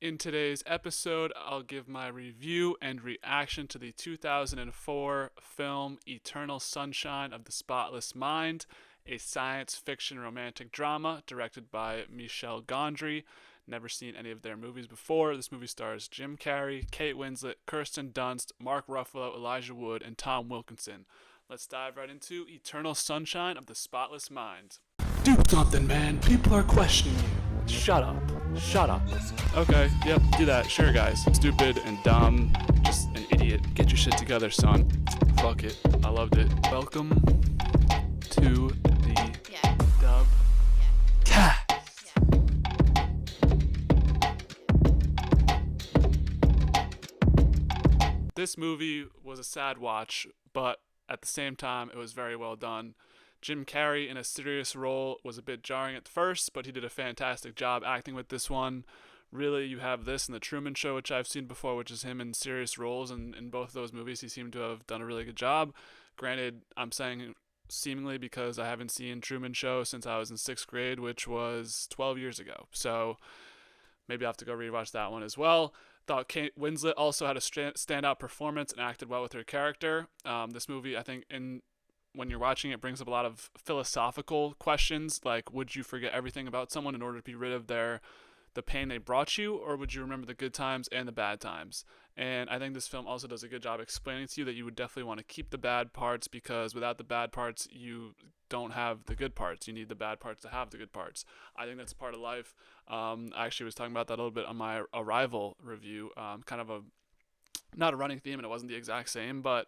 In today's episode, I'll give my review and reaction to the 2004 film Eternal Sunshine of the Spotless Mind, a science fiction romantic drama directed by Michel Gondry. Never seen any of their movies before. This movie stars Jim Carrey, Kate Winslet, Kirsten Dunst, Mark Ruffalo, Elijah Wood, and Tom Wilkinson. Let's dive right into Eternal Sunshine of the Spotless Mind. Do something, man. People are questioning you. Shut up. Shut up. Okay, yep, do that. Sure, guys. Stupid and dumb. Just an idiot. Get your shit together, son. Fuck it. I loved it. Welcome to the Dub Cast. This movie was a sad watch, but at the same time, it was very well done. Jim Carrey in a serious role was a bit jarring at first, but he did a fantastic job acting with this one. Really, you have this in The Truman Show, which I've seen before, which is him in serious roles, and in both of those movies, he seemed to have done a really good job. Granted, I'm saying seemingly because I haven't seen Truman Show since I was in sixth grade, which was 12 years ago. So maybe I'll have to go rewatch that one as well. Thought Kate Winslet also had a standout performance and acted well with her character. This movie, I think, when you're watching it, brings up a lot of philosophical questions, like would you forget everything about someone in order to be rid of the pain they brought you, or would you remember the good times and the bad times? And I think this film also does a good job explaining to you that you would definitely want to keep the bad parts, because without the bad parts you don't have the good parts. You need the bad parts to have the good parts. I think that's part of life. I actually was talking about that a little bit on my Arrival review. Kind of a not a running theme, and it wasn't the exact same, but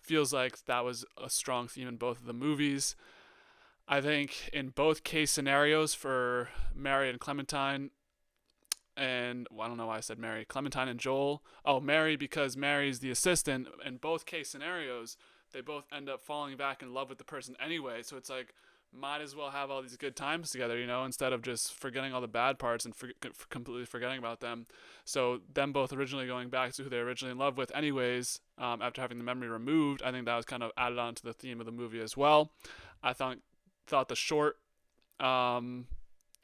feels like that was a strong theme in both of the movies. I think in both case scenarios for Mary and Clementine, and well, I don't know why I said Mary, Clementine and Joel. Oh, Mary, because Mary's the assistant. In both case scenarios, they both end up falling back in love with the person anyway. So it's like, might as well have all these good times together, instead of just forgetting all the bad parts and completely forgetting about them. So them both originally going back to who they were originally in love with anyways, after having the memory removed, I think that was kind of added on to the theme of the movie as well. I thought the short um,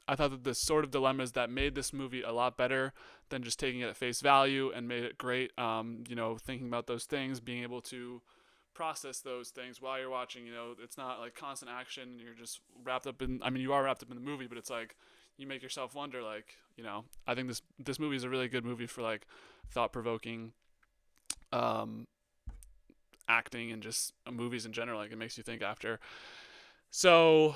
I thought that the sort of dilemmas that made this movie a lot better than just taking it at face value and made it great. Thinking about those things, being able to process those things while you're watching. It's not like constant action and you're just wrapped up in. I mean, you are wrapped up in the movie, but it's like you make yourself wonder. Like, I think this movie is a really good movie for like thought provoking um, acting and just movies in general. Like, it makes you think after. So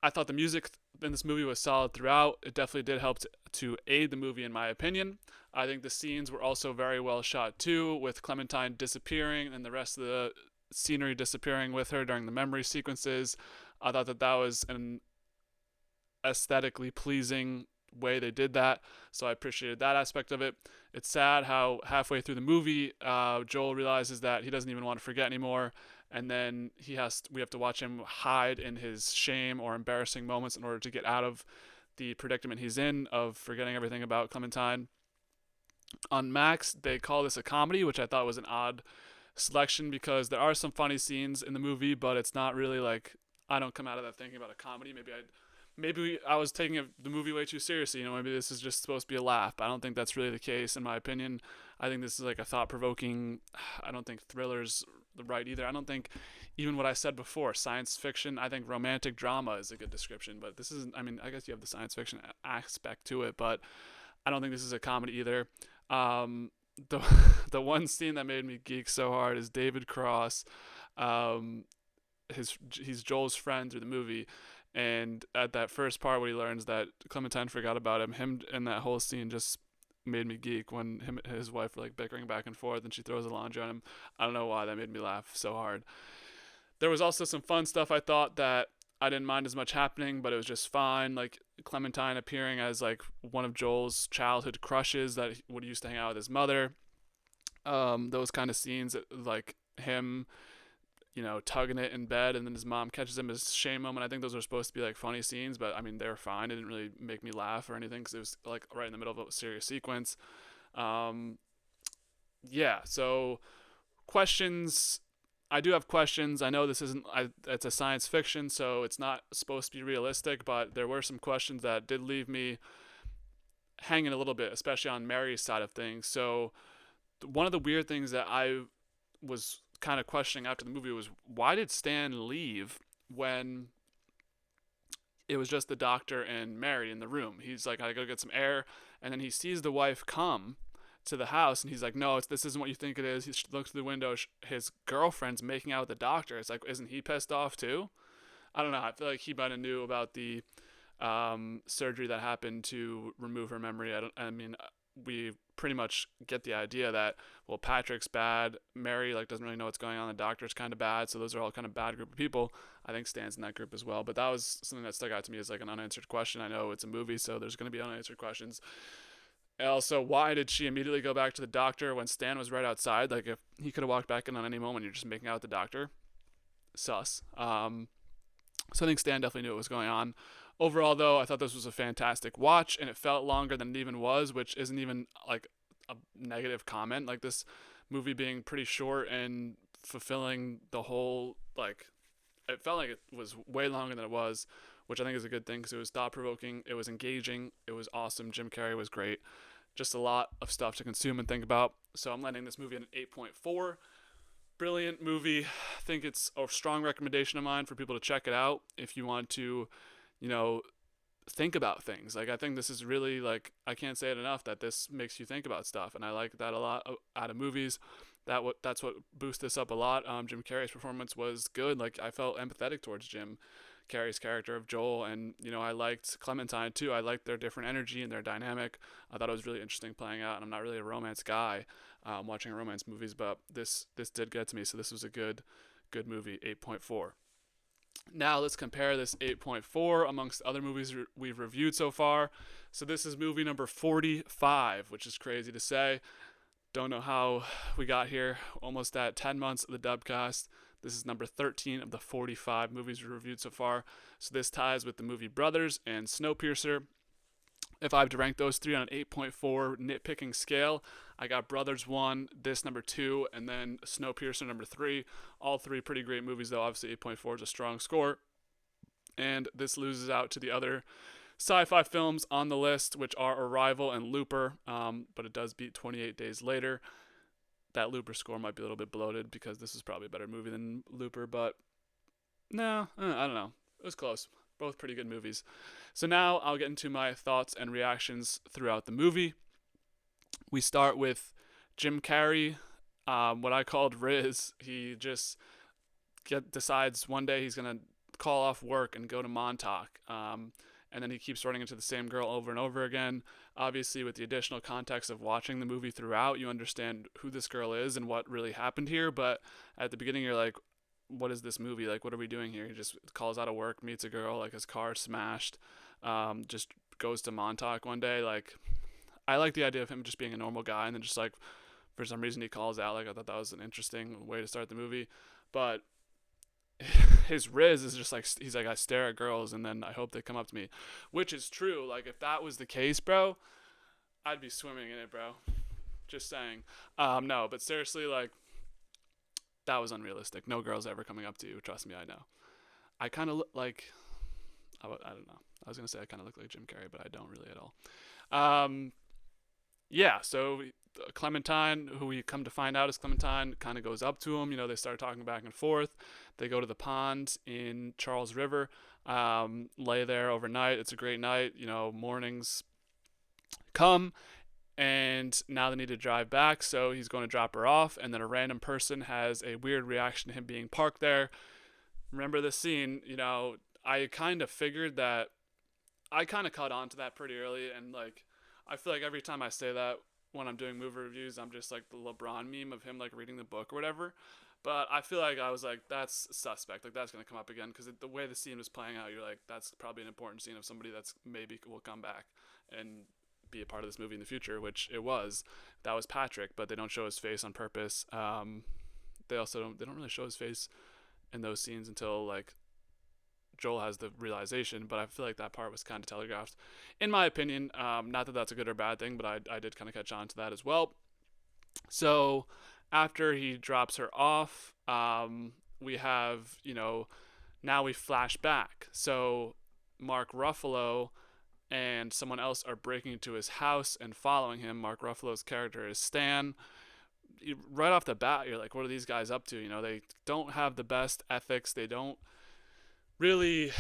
I thought the music in this movie was solid throughout. It definitely did help to aid the movie, in my opinion. I think the scenes were also very well shot too, with Clementine disappearing and the rest of the scenery disappearing with her during the memory sequences. I thought that was an aesthetically pleasing way they did that, so I appreciated that aspect of it. It's sad how halfway through the movie, Joel realizes that he doesn't even want to forget anymore, and then we have to watch him hide in his shame or embarrassing moments in order to get out of the predicament he's in of forgetting everything about Clementine. On Max, they call this a comedy, which I thought was an odd selection because there are some funny scenes in the movie, but it's not really like, I don't come out of that thinking about a comedy. Maybe I was taking the movie way too seriously. Maybe this is just supposed to be a laugh. But I don't think that's really the case, in my opinion. I think this is like a thought-provoking. I don't think thriller's the right either. I don't think even what I said before, science fiction. I think romantic drama is a good description. But this isn't. I mean, I guess you have the science fiction aspect to it, but I don't think this is a comedy either. Um, the the one scene that made me geek so hard is David Cross. Um, he's Joel's friend through the movie, and at that first part where he learns that Clementine forgot about him and that whole scene just made me geek when him and his wife were like bickering back and forth, and she throws the laundry on him. I don't know why that made me laugh so hard. There was also some fun stuff I thought that I didn't mind as much happening, but it was just fine. Like Clementine appearing as like one of Joel's childhood crushes that would used to hang out with his mother. Those kind of scenes, like him tugging it in bed, and then his mom catches him, his shame moment. I think those were supposed to be like funny scenes, but I mean, they were fine. It didn't really make me laugh or anything because it was like right in the middle of a serious sequence. Um, yeah, so questions. I do have questions. I know this isn't, it's a science fiction, so it's not supposed to be realistic, but there were some questions that did leave me hanging a little bit, especially on Mary's side of things. So one of the weird things that I was kind of questioning after the movie was, why did Stan leave when it was just the doctor and Mary in the room? He's like, I gotta get some air, and then he sees the wife come to the house, and he's like, no, this isn't what you think it is. He looks through the window. His girlfriend's making out with the doctor. It's like, isn't he pissed off too? I don't know. I feel like he might have knew about the surgery that happened to remove her memory. I mean, we pretty much get the idea that, well, Patrick's bad, Mary like doesn't really know what's going on, the doctor's kind of bad, so those are all kind of bad group of people. I think Stan's in that group as well, but that was something that stuck out to me as like an unanswered question. I know it's a movie, so there's going to be unanswered questions. Also, why did she immediately go back to the doctor when Stan was right outside? Like, if he could have walked back in on any moment, you're just making out with the doctor. Sus. So I think Stan definitely knew what was going on. Overall, though, I thought this was a fantastic watch, and it felt longer than it even was, which isn't even like a negative comment. Like, this movie being pretty short and fulfilling the whole, like, it felt like it was way longer than it was, which I think is a good thing because it was thought provoking, it was engaging, it was awesome. Jim Carrey was great. Just a lot of stuff to consume and think about. So I'm landing this movie at an 8.4. Brilliant movie. I think it's a strong recommendation of mine for people to check it out if you want to, you know, think about things. Like, I think this is really, like, I can't say it enough that this makes you think about stuff, and I like that a lot out of movies. That's what boosts this up a lot. Jim Carrey's performance was good. Like, I felt empathetic towards Jim Carrey's character of Joel, and I liked Clementine too. I liked their different energy and their dynamic. I thought it was really interesting playing out, and I'm not really a romance guy, watching romance movies, but this did get to me. So this was a good movie. 8.4. Now let's compare this 8.4 amongst other movies we've reviewed so far. So this is movie number 45, which is crazy to say. Don't know how we got here. Almost at 10 months of the Dubcast. This is number 13 of the 45 movies we reviewed so far. So this ties with the movie Brothers and Snowpiercer. If I have to rank those three on an 8.4 nitpicking scale, I got Brothers 1, this number 2, and then Snowpiercer number 3. All three pretty great movies, though. Obviously, 8.4 is a strong score. And this loses out to the other sci-fi films on the list, which are Arrival and Looper, but it does beat 28 Days Later. That Looper score might be a little bit bloated because this is probably a better movie than Looper, but no, I don't know. It was close. Both pretty good movies. So now I'll get into my thoughts and reactions throughout the movie. We start with Jim Carrey, what I called Riz. He just decides one day he's going to call off work and go to Montauk. And then he keeps running into the same girl over and over again. Obviously, with the additional context of watching the movie throughout, you understand who this girl is and what really happened here. But at the beginning, you're like, what is this movie? Like, what are we doing here? He just calls out of work, meets a girl, like his car smashed, just goes to Montauk one day. Like, I like the idea of him just being a normal guy, and then just like, for some reason he calls out. Like, I thought that was an interesting way to start the movie. But his Riz is just like, he's like, I stare at girls and then I hope they come up to me, which is true. Like, if that was the case, bro, I'd be swimming in it, bro. Just saying. No, but seriously, like, that was unrealistic. No girls ever coming up to you. Trust me, I know. I kind of look like, I don't know. I was going to say I kind of look like Jim Carrey, but I don't really at all. Yeah, so Clementine, who we come to find out is Clementine, kind of goes up to him. They start talking back and forth. They go to the pond in Charles River, lay there overnight. It's a great night. Mornings come, and now they need to drive back, so he's going to drop her off, and then a random person has a weird reaction to him being parked there. Remember this scene, I kind of figured that, I kind of caught on to that pretty early, and like, I feel like every time I say that when I'm doing movie reviews, I'm just like the LeBron meme of him like reading the book or whatever. But I feel like I was like, that's suspect. Like, that's going to come up again because the way the scene was playing out, you're like, that's probably an important scene of somebody that's maybe will come back and be a part of this movie in the future, which it was. That was Patrick, but they don't show his face on purpose. They don't really show his face in those scenes until like Joel has the realization, but I feel like that part was kind of telegraphed, in my opinion. Not that that's a good or bad thing, but I did kind of catch on to that as well. So after he drops her off, we have, now we flash back. So Mark Ruffalo and someone else are breaking into his house and following him. Mark Ruffalo's character is Stan. Right off the bat, you're like, what are these guys up to? You know, they don't have the best ethics. They don't really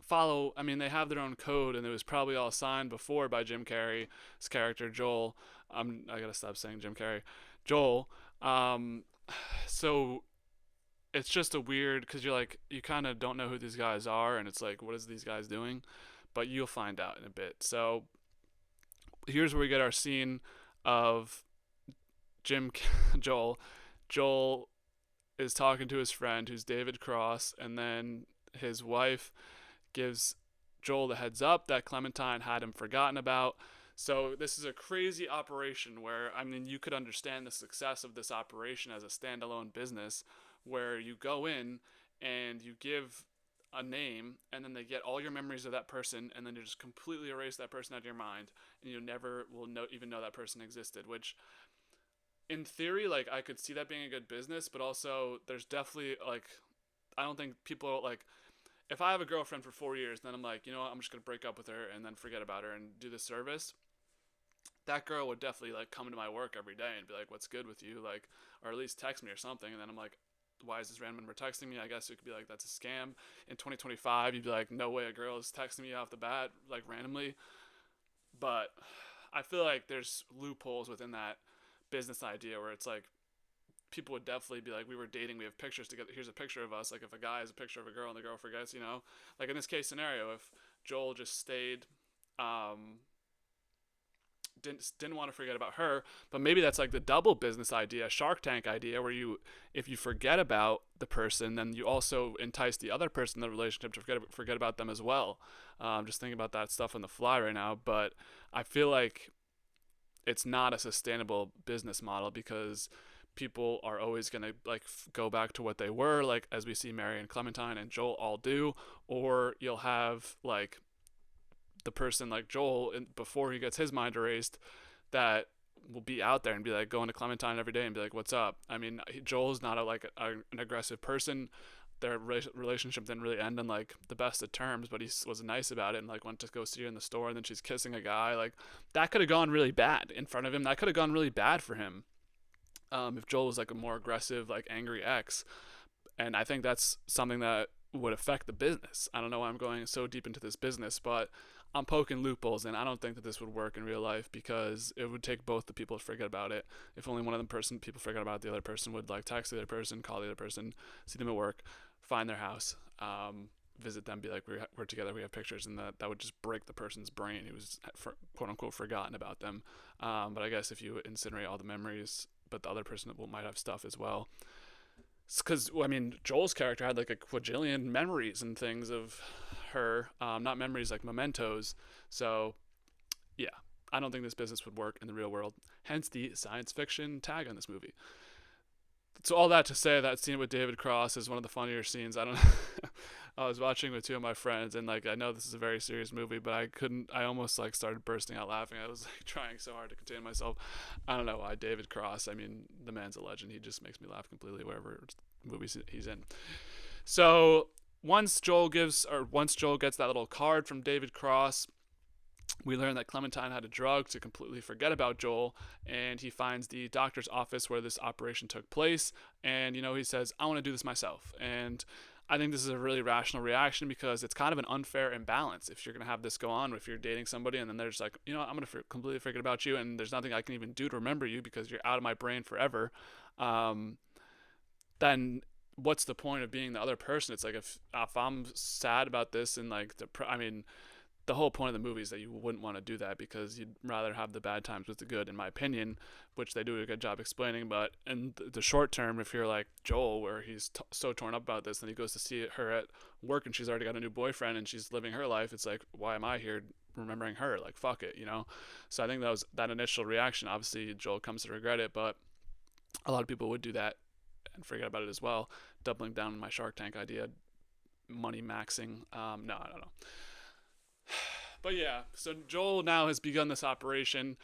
follow. I mean, they have their own code, and it was probably all signed before by Jim Carrey's character Joel. I gotta stop saying Jim Carrey, Joel. Um, so it's just a weird because you're like you kind of don't know who these guys are, and it's like what is these guys doing? But you'll find out in a bit. So here's where we get our scene of Jim Joel. Joel is talking to his friend who's David Cross, and then his wife gives Joel the heads up that Clementine had him forgotten about. So this is a crazy operation where I mean you could understand the success of this operation as a standalone business where you go in and you give a name and then they get all your memories of that person and then you just completely erase that person out of your mind and you never will even know that person existed, which in theory like I could see that being a good business, but also there's definitely like I don't think people like if I have a girlfriend for 4 years, then I'm like, you know what, I'm just gonna break up with her and then forget about her and do this service. That girl would definitely like come to my work every day and be like, "What's good with you?" Like, or at least text me or something. And then I'm like, "Why is this random number texting me?" I guess it could be like that's a scam. In 2025, you'd be like, "No way, a girl is texting me off the bat like randomly." But I feel like there's loopholes within that business idea where it's like people would definitely be like, we were dating, we have pictures together, here's a picture of us. Like if a guy has a picture of a girl and the girl forgets, you know, like in this case scenario, if Joel just stayed, um, didn't want to forget about her, but maybe that's like the double business idea, Shark Tank idea, where you if you forget about the person, then you also entice the other person in the relationship to forget about them as well. Just thinking about that stuff on the fly right now, but I feel like it's not a sustainable business model because people are always going to like go back to what they were, like as we see Mary and Clementine and Joel all do, or you'll have like the person like Joel before he gets his mind erased that will be out there and be like going to Clementine every day and be like, "What's up?" I mean, Joel's not an aggressive person. Their relationship didn't really end on like the best of terms, but he was nice about it and like went to go see her in the store and then she's kissing a guy. Like that could have gone really bad in front of him. That could have gone really bad for him if Joel was like a more aggressive, like angry ex. And I think that's something that would affect the business. I don't know why I'm going so deep into this business, but I'm poking loopholes, and I don't think that this would work in real life because it would take both the people to forget about it. If only one of them people forget about it, the other person would like text the other person, call the other person, see them at work, find their house, visit them, be like, we're together, we have pictures, and that would just break the person's brain who was quote unquote forgotten about them. But I guess if you incinerate all the memories, but the other person might have stuff as well, because I mean Joel's character had like a quadrillion memories and things of her, not memories like mementos. So yeah, I don't think this business would work in the real world. Hence the science fiction tag on this movie. So all that to say, that scene with David Cross is one of the funnier scenes. I don't. I was watching with two of my friends, and like I know this is a very serious movie, but I couldn't. I almost like started bursting out laughing. I was like trying so hard to contain myself. I don't know why David Cross. I mean, the man's a legend. He just makes me laugh completely wherever movies he's in. So once Joel gets that little card from David Cross, we learn that Clementine had a drug to completely forget about Joel, and he finds the doctor's office where this operation took place, and he says, "I want to do this myself." And I think this is a really rational reaction because it's kind of an unfair imbalance if you're going to have this go on, if you're dating somebody and then they're just like, I'm going to completely forget about you and there's nothing I can even do to remember you because you're out of my brain forever. Then what's the point of being the other person? It's like if I'm sad about this and like the whole point of the movie is that you wouldn't want to do that because you'd rather have the bad times with the good, in my opinion, which they do a good job explaining. But in the short term, if you're like Joel, where he's so torn up about this, and he goes to see her at work and she's already got a new boyfriend and she's living her life, it's like, why am I here remembering her? Like, fuck it, So I think that was that initial reaction. Obviously, Joel comes to regret it, but a lot of people would do that and forget about it as well. Doubling down on my Shark Tank idea, money maxing. No, I don't know. But yeah, so Joel now has begun this operation,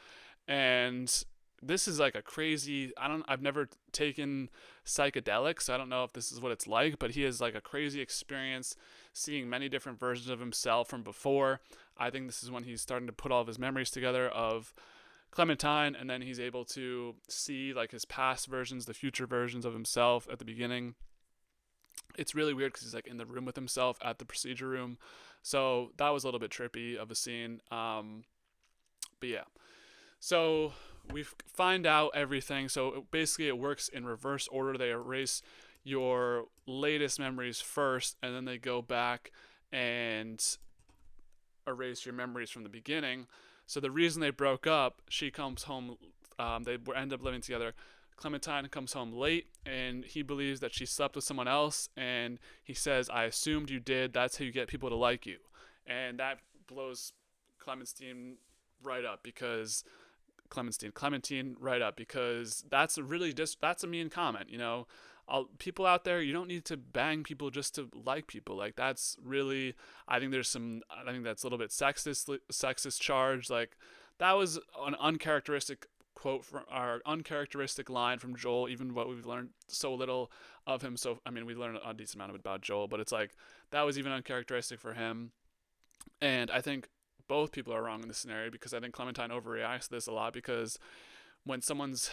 and this is like a crazy, I've never taken psychedelics, so I don't know if this is what it's like, but he has like a crazy experience seeing many different versions of himself from before. I think this is when he's starting to put all of his memories together of Clementine, and then he's able to see like his past versions, the future versions of himself at the beginning. It's really weird because he's like in the room with himself at the procedure room. So that was a little bit trippy of a scene. But yeah, so we find out everything. So basically, it works in reverse order. They erase your latest memories first, and then they go back and erase your memories from the beginning. So the reason they broke up, she comes home. They end up living together. Clementine comes home late, and he believes that she slept with someone else. And he says, "I assumed you did. That's how you get people to like you." And that blows Clementine right up because Clementine right up because that's a really just that's a mean comment. People out there, you don't need to bang people just to like people. Like that's really, I think that's a little bit sexist charge. Like that was an uncharacteristic quote from our uncharacteristic line from Joel. Even what we've learned so little of him. So I mean, we learned a decent amount about Joel, but it's like that was even uncharacteristic for him. And I think both people are wrong in this scenario because I think Clementine overreacts to this a lot because when someone's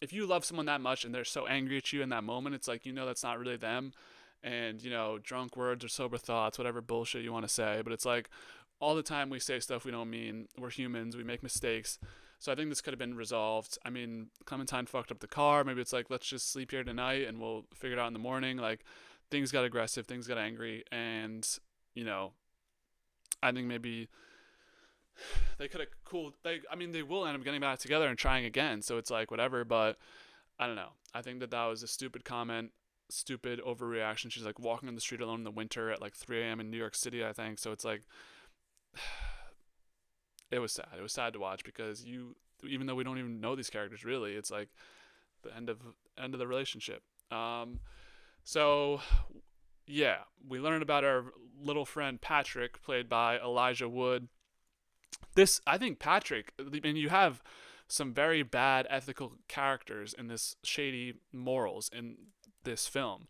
if you love someone that much and they're so angry at you in that moment, it's like that's not really them. And drunk words or sober thoughts, whatever bullshit you want to say, but it's like all the time we say stuff we don't mean. We're humans, we make mistakes. So I think this could have been resolved. I mean, Clementine fucked up the car. Maybe it's like, let's just sleep here tonight and we'll figure it out in the morning. Like things got aggressive, things got angry, and you know I think maybe they could have cooled. They will end up getting back together and trying again. So it's like whatever. But I don't know. I think that was a stupid comment, stupid overreaction. She's like walking on the street alone in the winter at like 3 a.m. in New York City, I think. So it's like it was sad. It was sad to watch because even though we don't even know these characters really, it's like the end of the relationship. So yeah, we learned about our little friend Patrick, played by Elijah Wood. I think Patrick, I mean, you have some very bad ethical characters in this shady morals in this film.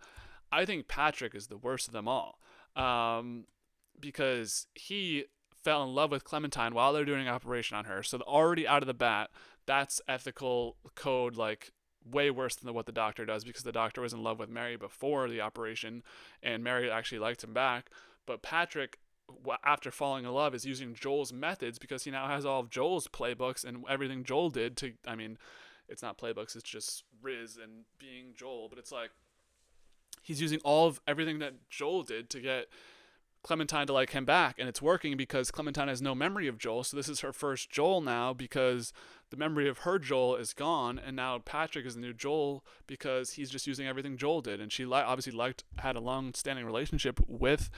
I think Patrick is the worst of them all, because he fell in love with Clementine while they're doing an operation on her. So already out of the bat, that's ethical code like way worse than what the doctor does, because the doctor was in love with Mary before the operation, and Mary actually liked him back. But Patrick, after falling in love, is using Joel's methods because he now has all of Joel's playbooks and everything Joel did to. I mean, it's not playbooks; it's just Riz and being Joel. But it's like he's using all of everything that Joel did to get Clementine to like him back, and it's working because Clementine has no memory of Joel. So this is her first Joel now because the memory of her Joel is gone, and now Patrick is the new Joel because he's just using everything Joel did, and she obviously had a long-standing relationship with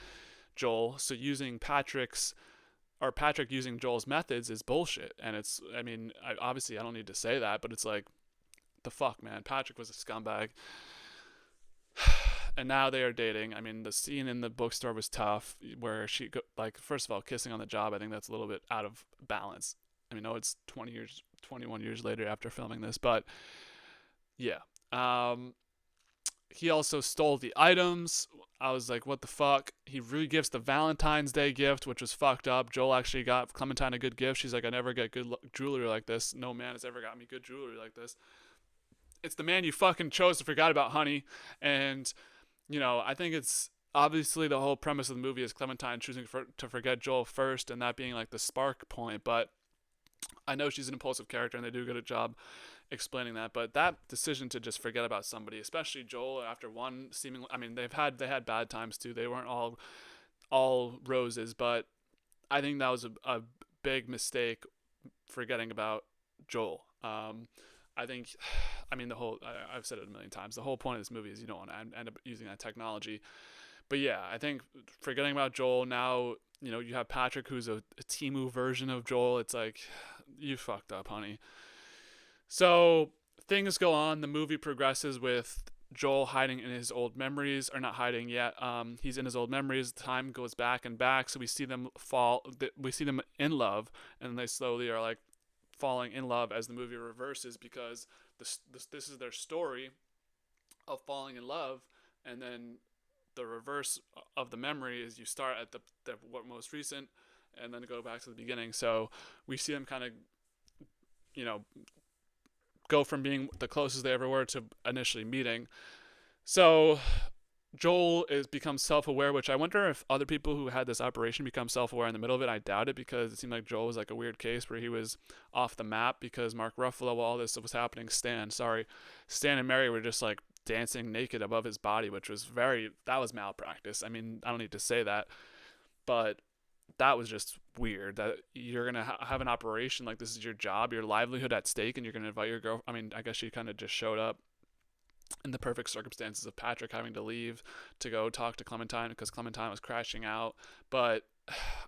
Joel. So using Patrick using Joel's methods is bullshit, and it's I mean obviously I don't need to say that, but it's like the fuck, man. Patrick was a scumbag. And now they are dating. I mean, the scene in the bookstore was tough, where first of all, kissing on the job. I think that's a little bit out of balance. I mean, no, it's 21 years later after filming this, but yeah. He also stole the items. I was like, what the fuck? He re-gifts the Valentine's Day gift, which was fucked up. Joel actually got Clementine a good gift. She's like, I never get good jewelry like this. No man has ever got me good jewelry like this. It's the man you fucking chose to forget about, honey. And I think it's obviously the whole premise of the movie is Clementine choosing to forget Joel first, and that being like the spark point. But I know she's an impulsive character, and they do a good job explaining that. But that decision to just forget about somebody, especially Joel, after one seemingly, I mean, they had bad times too. They weren't all roses, but I think that was a big mistake, forgetting about Joel. I think, I mean, I've said it a million times, the whole point of this movie is you don't want to end up using that technology. But yeah, I think forgetting about Joel, now, you have Patrick, who's a Timu version of Joel. It's like, you fucked up, honey. So things go on. The movie progresses with Joel hiding in his old memories, or not hiding yet. He's in his old memories. Time goes back and back. So we see them we see them in love, and they slowly are like falling in love as the movie reverses, because this is their story of falling in love, and then the reverse of the memory is you start at the what most recent and then go back to the beginning. So we see them kind of, you know, go from being the closest they ever were to initially meeting. So Joel is becomes self-aware, which I wonder if other people who had this operation become self-aware in the middle of it. I doubt it, because it seemed like Joel was like a weird case where he was off the map, because Mark Ruffalo, while all this was happening, Stan and Mary were just like dancing naked above his body, which was that was malpractice. I mean, I don't need to say that, but that was just weird, that you're gonna have an operation, like this is your job, your livelihood at stake, and you're gonna invite your girl. I mean, I guess she kind of just showed up in the perfect circumstances of Patrick having to leave to go talk to Clementine because Clementine was crashing out. But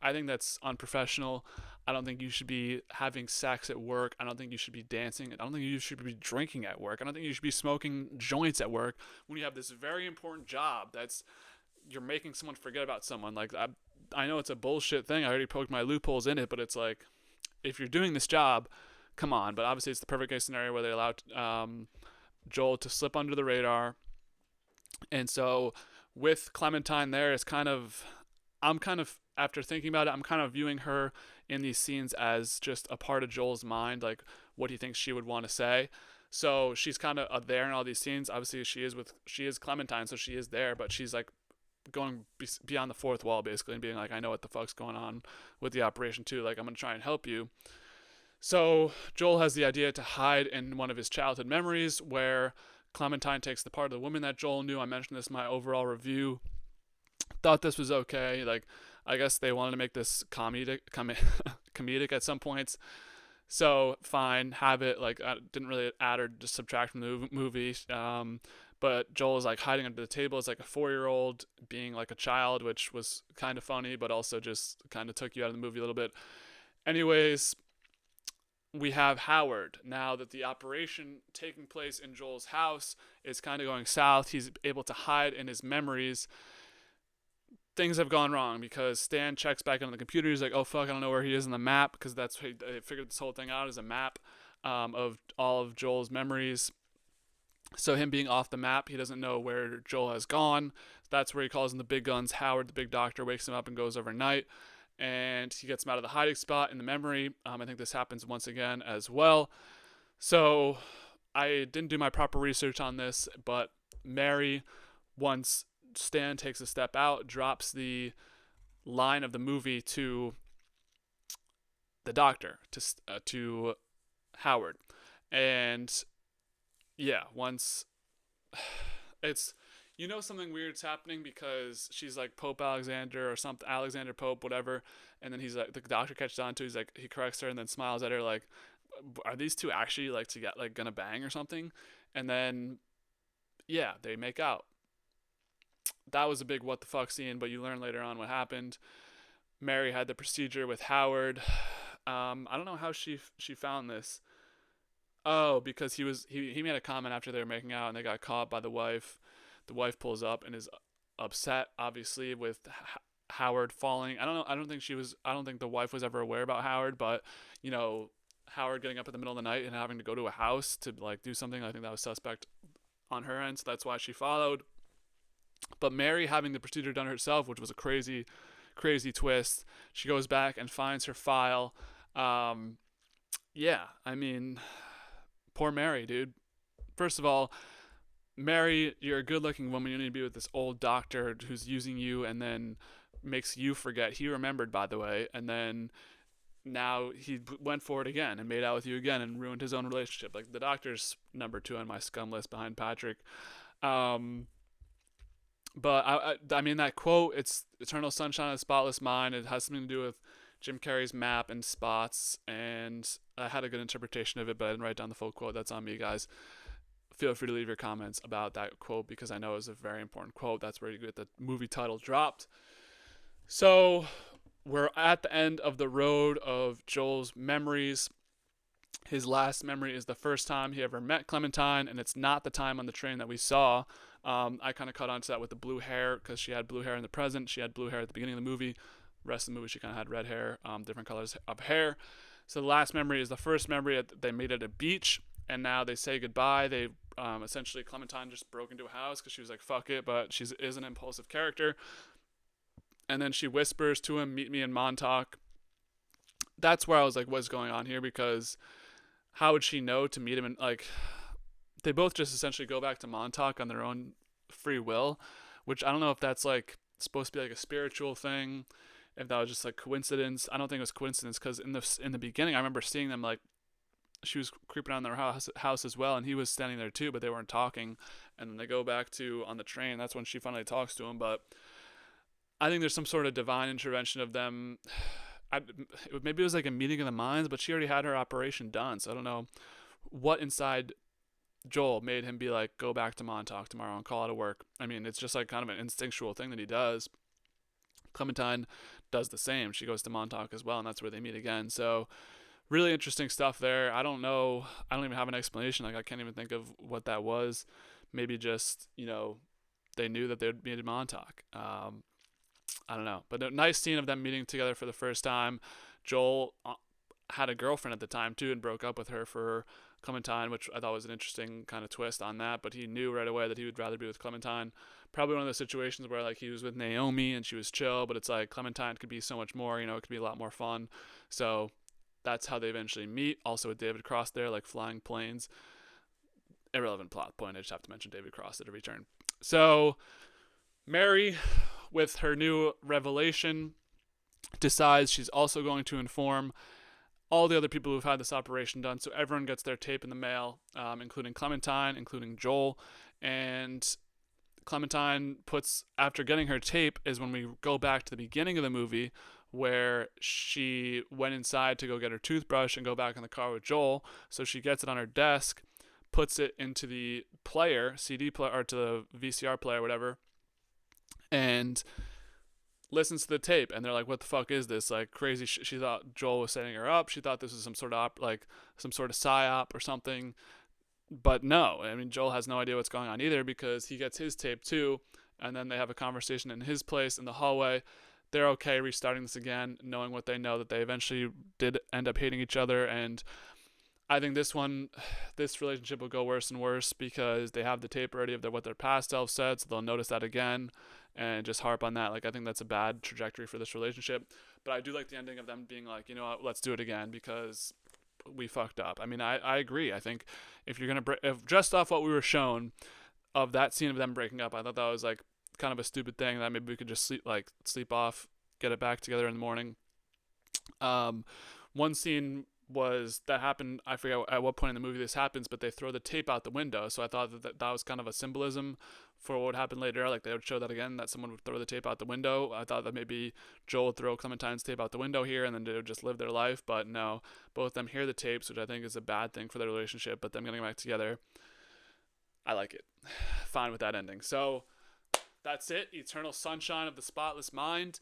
I think that's unprofessional. I don't think you should be having sex at work. I don't think you should be dancing. I don't think you should be drinking at work. I don't think you should be smoking joints at work when you have this very important job that's you're making someone forget about someone. Like, I know it's a bullshit thing. I already poked my loopholes in it, but it's like, if you're doing this job, come on. But obviously it's the perfect case scenario where they allow Joel to slip under the radar. And so with Clementine there, I'm kind of, after thinking about it, I'm kind of viewing her in these scenes as just a part of Joel's mind, like what he thinks she would want to say. So she's kind of there in all these scenes. Obviously she is Clementine, so she is there, but she's like going beyond the fourth wall basically and being like, I know what the fuck's going on with the operation too. Like, I'm going to try and help you. So Joel has the idea to hide in one of his childhood memories where Clementine takes the part of the woman that Joel knew. I mentioned this in my overall review. Thought this was okay. Like, I guess they wanted to make this comedic at some points. So fine, have it. Like, I didn't really add or just subtract from the movie. But Joel is like hiding under the table as like a 4-year-old, being like a child, which was kind of funny, but also just kind of took you out of the movie a little bit. Anyways, we have Howard. Now that the operation taking place in Joel's house is kind of going south, he's able to hide in his memories. Things have gone wrong because Stan checks back on the computer. He's like, oh fuck, I don't know where he is in the map, because that's they figured this whole thing out as a map of all of Joel's memories. So him being off the map, he doesn't know where Joel has gone. That's where he calls in the big guns. Howard, the big doctor, wakes him up and goes overnight, and he gets him out of the hiding spot in the memory. I think this happens once again as well. So I didn't do my proper research on this, but Mary, once Stan takes a step out, drops the line of the movie to the doctor, to Howard. And yeah, once it's, something weird's happening because she's like Pope Alexander or something, Alexander Pope, whatever. And then he's like, the doctor catches on to, he's like, he corrects her and then smiles at her like, are these two actually like to get like gonna bang or something? And then, yeah, they make out. That was a big what the fuck scene, but you learn later on what happened. Mary had the procedure with Howard. I don't know how she found this. Oh, because he made a comment after they were making out and they got caught by the wife. The wife pulls up and is upset, obviously, with Howard falling. I don't know. I don't think the wife was ever aware about Howard, but Howard getting up in the middle of the night and having to go to a house to like do something. I think that was suspect on her end, so that's why she followed. But Mary having the procedure done herself, which was a crazy, crazy twist. She goes back and finds her file. Yeah, I mean, poor Mary, dude. First of all, Mary, you're a good-looking woman. You need to be with this old doctor who's using you and then makes you forget. He remembered, by the way, and then now he went for it again and made out with you again and ruined his own relationship. Like, the doctor's number 2 on my scum list behind Patrick. But I mean, that quote, it's Eternal Sunshine of the Spotless Mind. It has something to do with Jim Carrey's map and spots, and I had a good interpretation of it, but I didn't write down the full quote. That's on me, guys. Feel free to leave your comments about that quote because I know it's a very important quote. That's where you get the movie title dropped. So we're at the end of the road of Joel's memories. His last memory is the first time he ever met Clementine, and it's not the time on the train that we saw. I kind of caught on to that with the blue hair because she had blue hair in the present. She had blue hair at the beginning of the movie. The rest of the movie, she kind of had red hair, different colors of hair. So the last memory is the first memory that they meet at a beach, and now they say goodbye. They essentially Clementine just broke into a house because she was like fuck it, but she is an impulsive character. And then she whispers to him, "Meet me in Montauk." That's where I was like, "What's going on here?" Because how would she know to meet him? And like, they both just essentially go back to Montauk on their own free will, which I don't know if that's like supposed to be like a spiritual thing, if that was just like coincidence. I don't think it was coincidence because in the beginning I remember seeing them like she was creeping on their house as well, and he was standing there too, but they weren't talking. And then they go back to on the train. That's when she finally talks to him. But I think there's some sort of divine intervention of them. Maybe it was like a meeting of the minds, but she already had her operation done, so I don't know what inside Joel made him be like, go back to Montauk tomorrow and call out of work. I mean, it's just like kind of an instinctual thing that he does. Clementine does the same. She goes to Montauk as well, and that's where they meet again. So really interesting stuff there. I don't know. I don't even have an explanation. Like I can't even think of what that was. Maybe just they knew that they'd meet in Montauk. I don't know, but a nice scene of them meeting together for the first time. Joel had a girlfriend at the time too, and broke up with her for Clementine, which I thought was an interesting kind of twist on that. But he knew right away that he would rather be with Clementine. Probably one of those situations where like he was with Naomi and she was chill, but it's like Clementine could be so much more. It could be a lot more fun. So that's how they eventually meet. Also with David Cross there, like flying planes. Irrelevant plot point. I just have to mention David Cross at every turn. So Mary, with her new revelation, decides she's also going to inform all the other people who've had this operation done. So everyone gets their tape in the mail, including Clementine, including Joel. And Clementine puts, after getting her tape, is when we go back to the beginning of the movie where she went inside to go get her toothbrush and go back in the car with Joel. So she gets it on her desk, puts it into the player, CD player, or to the VCR player, whatever, and listens to the tape. And they're like, what the fuck is this? Like crazy she thought Joel was setting her up. She thought this was some sort of psyop or something. But no, I mean, Joel has no idea what's going on either because he gets his tape too. And then they have a conversation in his place in the hallway. They're okay restarting this again, knowing what they know, that they eventually did end up hating each other. And I think this relationship will go worse and worse because they have the tape already of what their past self said, so they'll notice that again and just harp on that. Like, I think that's a bad trajectory for this relationship. But I do like the ending of them being like, you know what, let's do it again because we fucked up. I mean, I agree. I think if you're gonna if just off what we were shown of that scene of them breaking up, I thought that was like kind of a stupid thing that maybe we could just sleep off, get it back together in the morning. One scene was that happened, I forget at what point in the movie this happens, but they throw the tape out the window. So I thought that was kind of a symbolism for what would happen later. Like they would show that again, that someone would throw the tape out the window. I thought that maybe Joel would throw Clementine's tape out the window here and then they would just live their life. But no, both of them hear the tapes, which I think is a bad thing for their relationship, but them getting back together, I like it. Fine with that ending. So that's it. Eternal Sunshine of the Spotless Mind.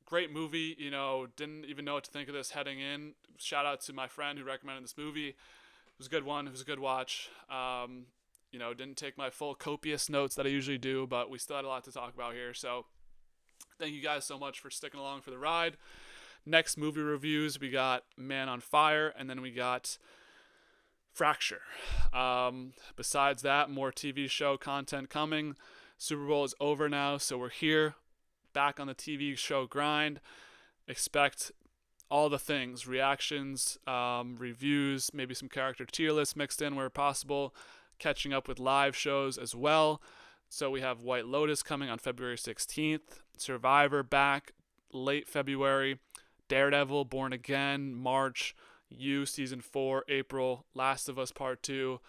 Great movie. Didn't even know what to think of this heading in. Shout out to my friend who recommended this movie. It was a good one. It was a good watch. Didn't take my full copious notes that I usually do, but we still had a lot to talk about here. So thank you guys so much for sticking along for the ride. Next movie reviews, we got Man on Fire, and then we got Fracture. Besides that, more TV show content coming. Super Bowl is over now, so we're here, back on the TV show grind. Expect all the things, reactions, reviews, maybe some character tier lists mixed in where possible, catching up with live shows as well. So we have White Lotus coming on February 16th, Survivor back late February, Daredevil, Born Again, March, You Season 4, April, Last of Us Part 2,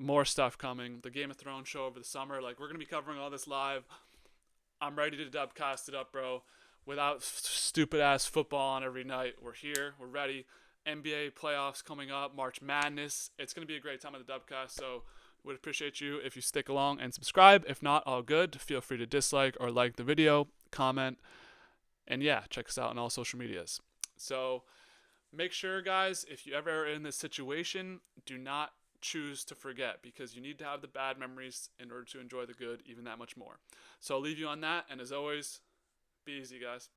more stuff coming, the Game of Thrones show over the summer. Like, we're going to be covering all this live. I'm ready to dubcast it up, bro. Without stupid ass football on every night. We're here. We're ready. NBA playoffs coming up. March Madness. It's going to be a great time at the dubcast. So would appreciate you if you stick along and subscribe. If not, all good. Feel free to dislike or like the video, comment, and yeah, check us out on all social medias. So make sure, guys, if you ever are in this situation, do not choose to forget, because you need to have the bad memories in order to enjoy the good even that much more. So I'll leave you on that, and as always, be easy, guys.